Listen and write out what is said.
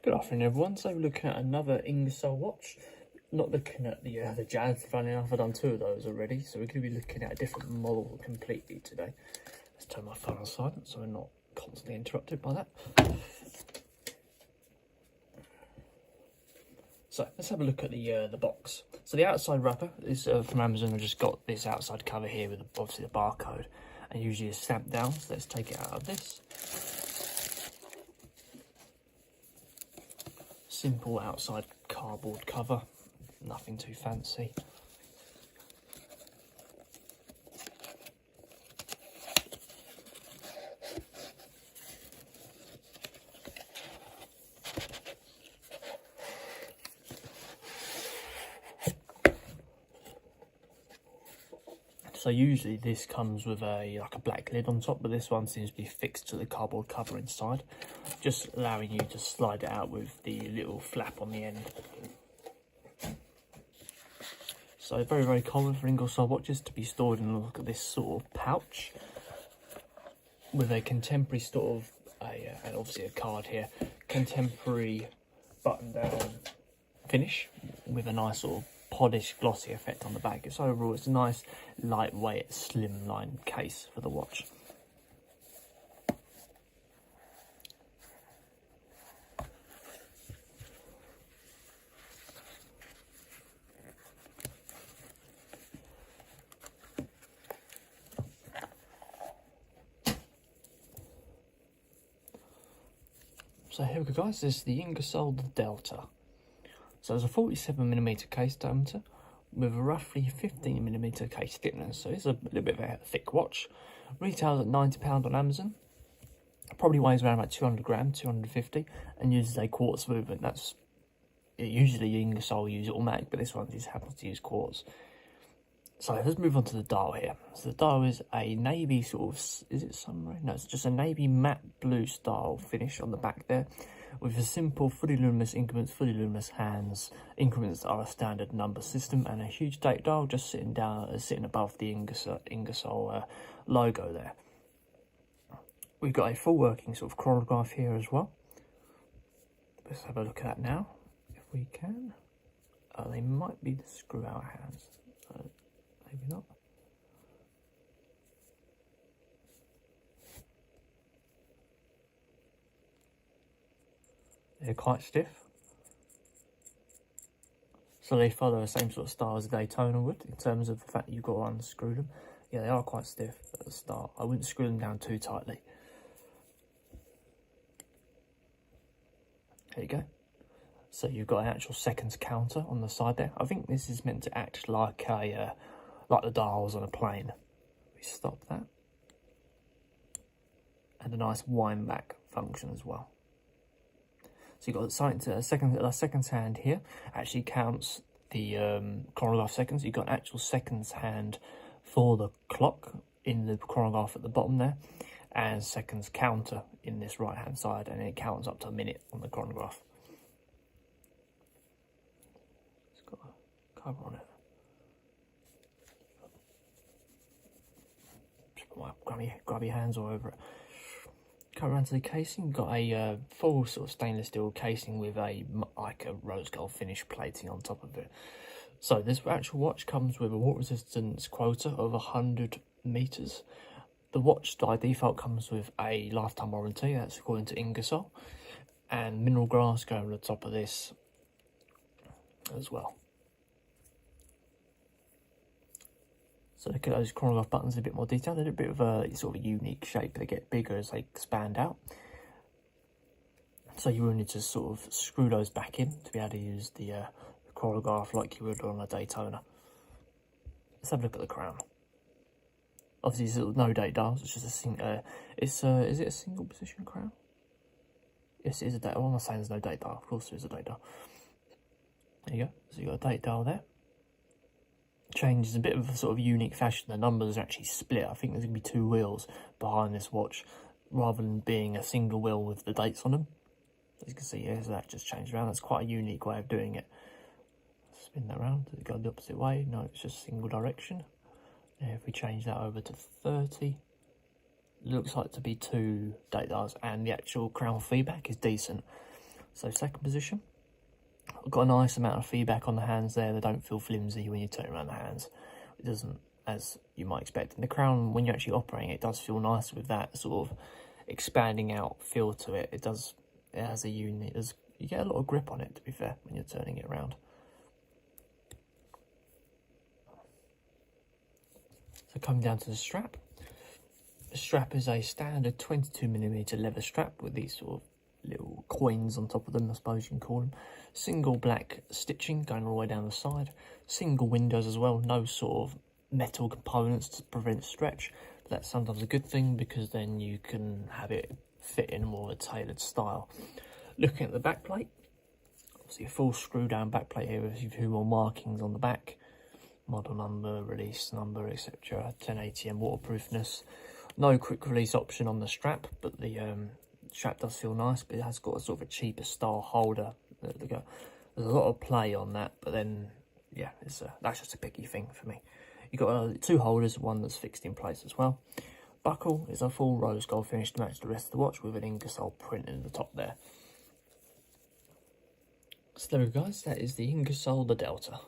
Good afternoon, everyone. So we're looking at another Ingersoll watch. Not looking at the Jazz, funny enough, I've done two of those already. So we're going to be looking at a different model completely today. Let's turn my phone on silent so we're not constantly interrupted by that. So let's have a look at the box. So the outside wrapper is from Amazon. I've just got this outside cover here with obviously the barcode, and usually is stamped down. So let's take it out of this. Simple outside cardboard cover, nothing too fancy. So usually this comes with like a black lid on top, but this one seems to be fixed to the cardboard cover inside, just allowing you to slide it out with the little flap on the end. So very, very common for Ingersoll watches to be stored in look at this sort of pouch with a contemporary sort of and obviously a card here, contemporary button down finish with a nice sort of polished glossy effect on the back. It's overall, it's a nice lightweight slimline case for the watch. So here we go, guys. This is the Ingersoll Delta. So there's a 47mm case diameter with a roughly 15mm case thickness. So it's a little bit of a thick watch. Retails at £90 on Amazon. Probably weighs around about 200 grams, 250, and uses a quartz movement. That's usually Ingersoll use automatic, but this one just happens to use quartz. So let's move on to the dial here. So the dial is a navy sort of, is it sunray? No, it's just a navy matte blue style finish on the back there, with a simple fully luminous increments, fully luminous hands. Increments are a standard number system, and a huge date dial just sitting above the Ingersoll logo there. We've got a full working sort of chronograph here as well. Let's have a look at that now, if we can. They might be the screw out hands. Maybe not. They're quite stiff. So they follow the same sort of style as Daytona would in terms of the fact that you've got to unscrew them. Yeah, they are quite stiff at the start. I wouldn't screw them down too tightly. There you go. So you've got an actual seconds counter on the side there. I think this is meant to act like a like the dials on a plane. We stop that. And a nice wind back function as well. So you've got a seconds hand here. Actually counts the chronograph seconds. You've got an actual seconds hand for the clock in the chronograph at the bottom there, and seconds counter in this right hand side, and it counts up to a minute on the chronograph. It's got a cover on it. Just put my grubby hands all over it. Come around to the casing. Got a full sort of stainless steel casing with like a rose gold finish plating on top of it. So this actual watch comes with a water resistance quota of 100 meters. The watch by default comes with a lifetime warranty. That's according to Ingersoll, and mineral grass going on the top of this as well. So look at those chronograph buttons in a bit more detail. They're a bit of a sort of a unique shape. They get bigger as they expand out. So you will need to sort of screw those back in to be able to use the chronograph like you would on a Daytona. Let's have a look at the crown. Obviously, it's no date dials. It's just a single. Is it a single position crown? Yes, it is a date. Well, I'm not saying there's no date dial. Of course, there is a date dial. There you go. So you got a date dial there. Changes a bit of a sort of unique fashion. The numbers are actually split. I think there's going to be two wheels behind this watch rather than being a single wheel with the dates on them. As you can see here, so that just changed around. That's quite a unique way of doing it. Spin that around. Does it go the opposite way? No, it's just single direction. Now if we change that over to 30, it looks like to be two date dials, and the actual crown feedback is decent. So second position, I've got a nice amount of feedback on the hands there. They don't feel flimsy when you turn around the hands. It doesn't, as you might expect. And the crown, when you're actually operating it, does feel nice with that sort of expanding out feel to it. It has a unit, you get a lot of grip on it, to be fair, when you're turning it around. So coming down to the strap. The strap is a standard 22mm leather strap with these sort of little coins on top of them, I suppose you can call them. Single black stitching going all the way down the side. Single windows as well, no sort of metal components to prevent stretch. But that's sometimes a good thing because then you can have it fit in more of a tailored style. Looking at the back plate, obviously a full screw down back plate here with a few more markings on the back. Model number, release number, etc. 1080M waterproofness. No quick release option on the strap, but the strap does feel nice, but it has got a sort of a cheaper style holder. There's a lot of play on that, but then, yeah, that's just a picky thing for me. You've got two holders, one that's fixed in place as well. Buckle is a full rose gold finish to match the rest of the watch with an Ingersoll print in the top there. So there we go guys, that is the Ingersoll the Delta.